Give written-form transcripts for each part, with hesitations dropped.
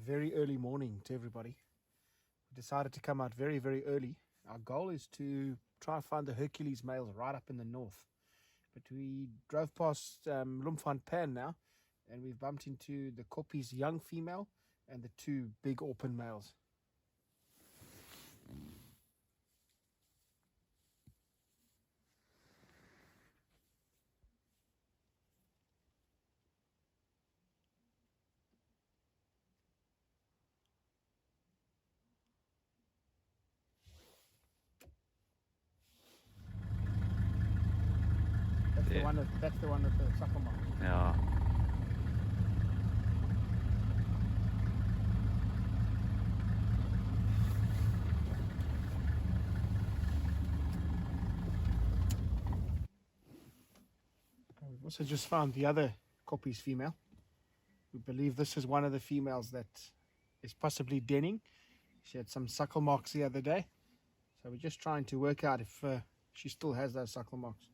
very early morning to everybody. We decided to come out very, very early. Our goal is to try and find the Hercules males right up in the north. But we drove past Pan now, and we've bumped into the Koppie's young female and the two big open males. That's the one with the suckle mark. Yeah. We've also just found the other Koppie's female. We believe this is one of the females that is possibly denning. She had some suckle marks the other day. So we're just trying to work out if she still has those suckle marks.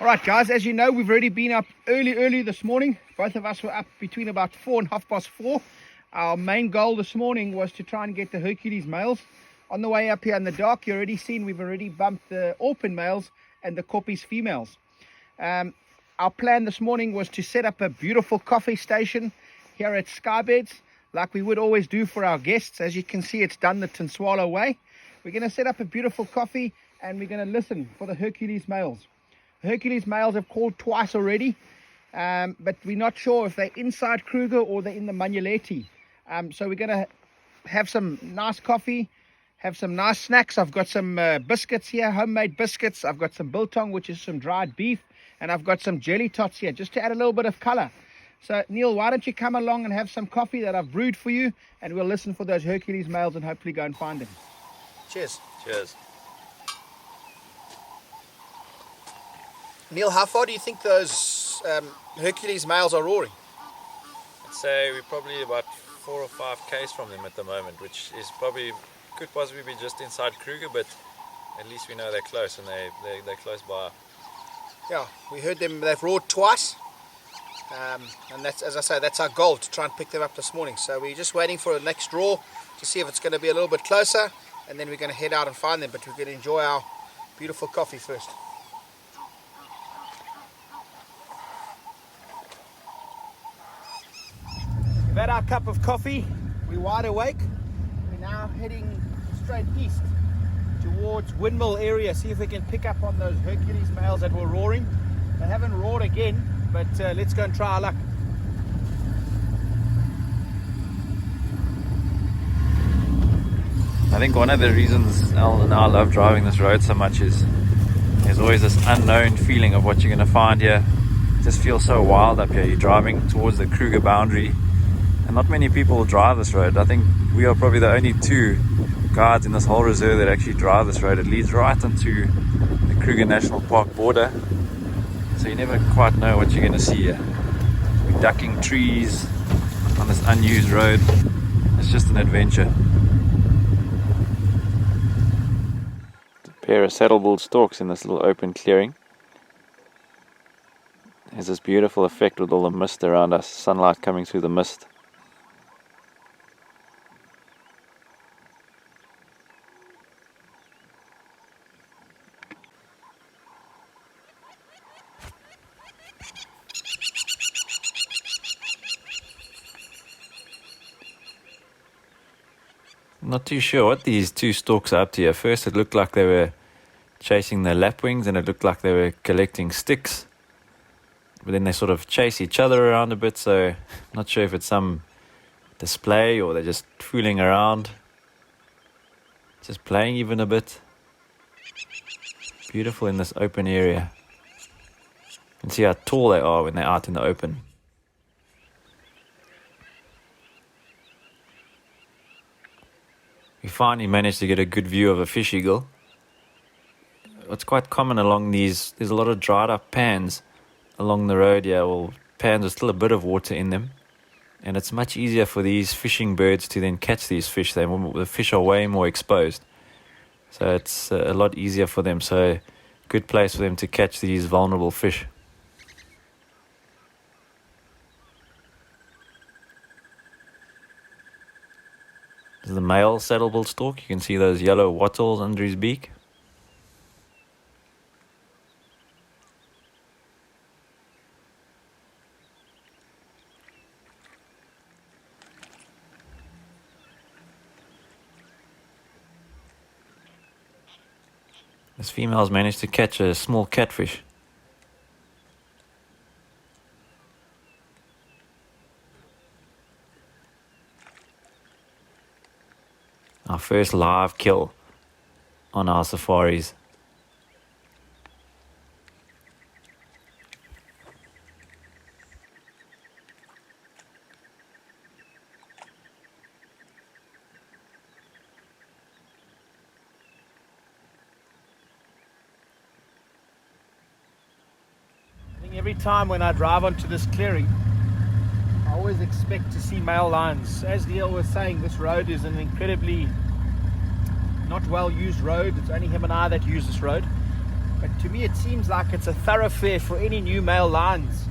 All right, guys, as you know, we've already been up early this morning. Both of us were up between about 4 and 4:30. Our main goal this morning was to try and get the Hercules males. On the way up here in the dark, you already seen we've already bumped the Orpin males and the Koppie's females. Our plan this morning was to set up a beautiful coffee station here at Skybeds, like we would always do for our guests. As you can see, it's done the Tinswala way. We're going to set up a beautiful coffee, and we're going to listen for the Hercules males. Hercules males have called twice already, but we're not sure if they're inside Kruger or they're in the Manyeleti. So we're going to have some nice coffee, have some nice snacks. I've got some biscuits here, homemade biscuits. I've got some biltong, which is some dried beef, and I've got some jelly tots here, just to add a little bit of color. So, Neil, why don't you come along and have some coffee that I've brewed for you, and we'll listen for those Hercules males and hopefully go and find them. Cheers. Cheers. Neil, how far do you think those Hercules males are roaring? I'd say we're probably about 4 or 5 k's from them at the moment, which is probably could possibly be just inside Kruger, but at least we know they're close and they're close by. Yeah, we heard them. They've roared twice, and that's, as I say, that's our goal, to try and pick them up this morning. So we're just waiting for the next roar to see if it's going to be a little bit closer, and then we're going to head out and find them. But we're going to enjoy our beautiful coffee first. We've had our cup of coffee, we're wide awake. We're now heading straight east towards Windmill area, see if we can pick up on those Hercules males that were roaring. They haven't roared again, but let's go and try our luck. I think one of the reasons Al and I love driving this road so much is there's always this unknown feeling of what you're going to find here. It just feels so wild up here. You're driving towards the Kruger boundary, and not many people drive this road. I think we are probably the only two guides in this whole reserve that actually drive this road. It leads right into the Kruger National Park border, so you never quite know what you're going to see here. We're ducking trees on this unused road. It's just an adventure. A pair of saddle-billed storks in this little open clearing. There's this beautiful effect with all the mist around us, sunlight coming through the mist. Not too sure what these two storks are up to here. First it looked like they were chasing the lapwings, and it looked like they were collecting sticks. But then they sort of chase each other around a bit, so I'm not sure if it's some display or they're just fooling around. Just playing even a bit. Beautiful in this open area. You can see how tall they are when they're out in the open. We finally managed to get a good view of a fish eagle. What's quite common along these, there's a lot of dried up pans along the road here. Well, pans with still a bit of water in them. And it's much easier for these fishing birds to then catch these fish. The fish are way more exposed. So it's a lot easier for them. So good place for them to catch these vulnerable fish. This is the male saddle-billed stork. You can see those yellow wattles under his beak. This female's managed to catch a small catfish. Our first live kill on our safaris. Every time when I drive onto this clearing, I always expect to see male lions. As Neil was saying, this road is an incredibly not well used road. It's only him and I that use this road. But to me it seems like it's a thoroughfare for any new male lions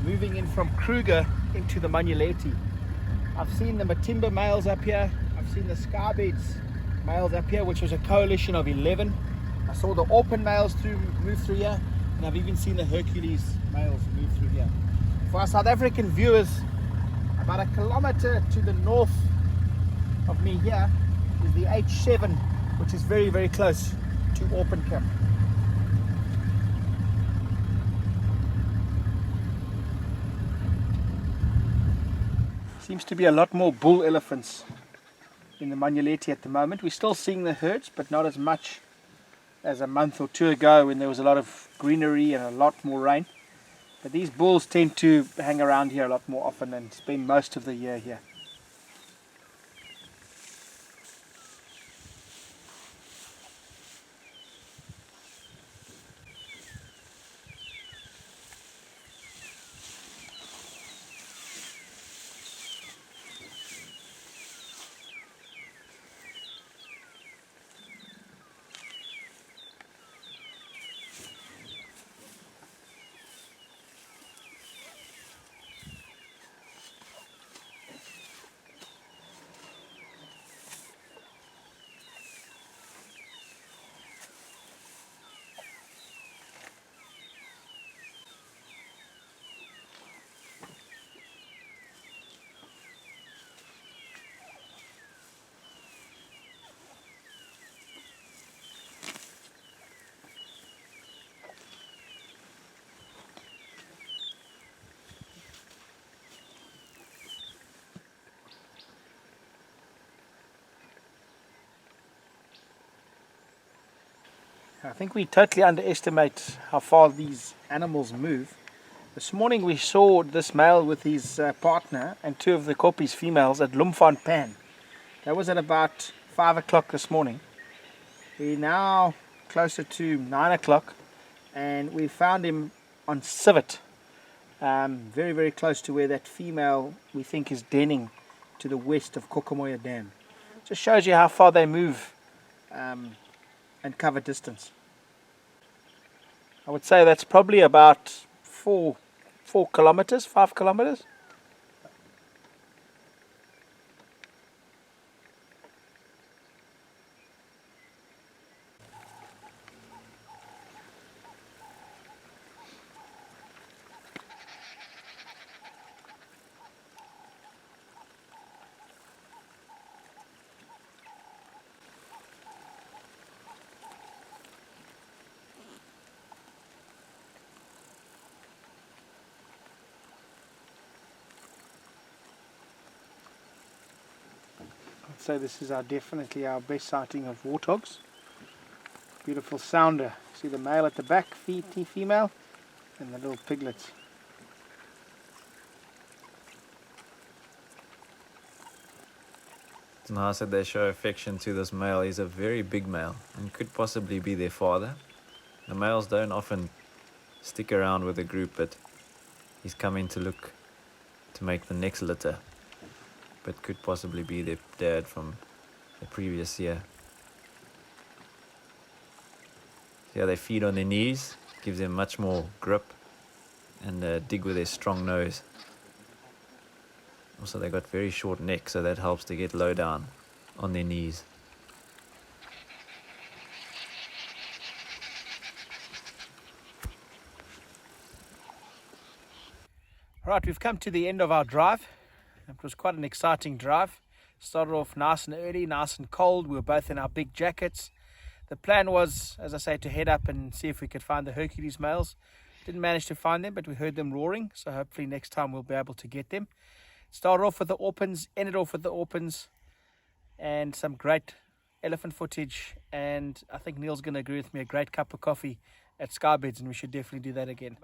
moving in from Kruger into the Manyeleti. I've seen the Matimba males up here. I've seen the Skybeds males up here, which was a coalition of 11. I saw the Orphan males move through here. And I've even seen the Hercules males move through here. For our South African viewers, about a kilometer to the north of me here is the H7, which is very, very close to Orphan Camp. Seems to be a lot more bull elephants in the Manyeleti at the moment. We're still seeing the herds, but not as much as a month or two ago when there was a lot of greenery and a lot more rain. But these bulls tend to hang around here a lot more often and spend most of the year here. I think we totally underestimate how far these animals move. This morning we saw this male with his partner and two of the koppies females at Pan. That was at about 5 o'clock this morning. We're now closer to 9 o'clock and we found him on civet, very, very close to where that female we think is denning to the west of Manyeleti Dam. Just shows you how far they move and cover distance. I would say that's probably about 4 kilometers, 5 kilometers. I'd say this is definitely our best sighting of warthogs. Beautiful sounder. See the male at the back, female, and the little piglets. It's nice that they show affection to this male. He's a very big male and could possibly be their father. The males don't often stick around with the group, but he's coming to look to make the next litter, but could possibly be their dad from the previous year. Yeah, they feed on their knees, gives them much more grip, and dig with their strong nose. Also, they got very short necks, so that helps to get low down on their knees. Right, we've come to the end of our drive. It was quite an exciting drive. Started off nice and early, nice and cold. We were both in our big jackets. The plan was, as I say, to head up and see if we could find the Hercules males. Didn't manage to find them, but we heard them roaring, so hopefully next time we'll be able to get them. Started off with the Orpans, ended off with the Orpans, and some great elephant footage. And I think Neil's going to agree with me, a great cup of coffee at Skybeds, and we should definitely do that again.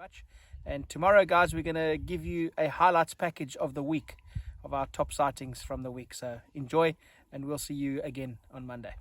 And tomorrow, guys, we're going to give you a highlights package of the week, of our top sightings from the week. So enjoy, and we'll see you again on Monday.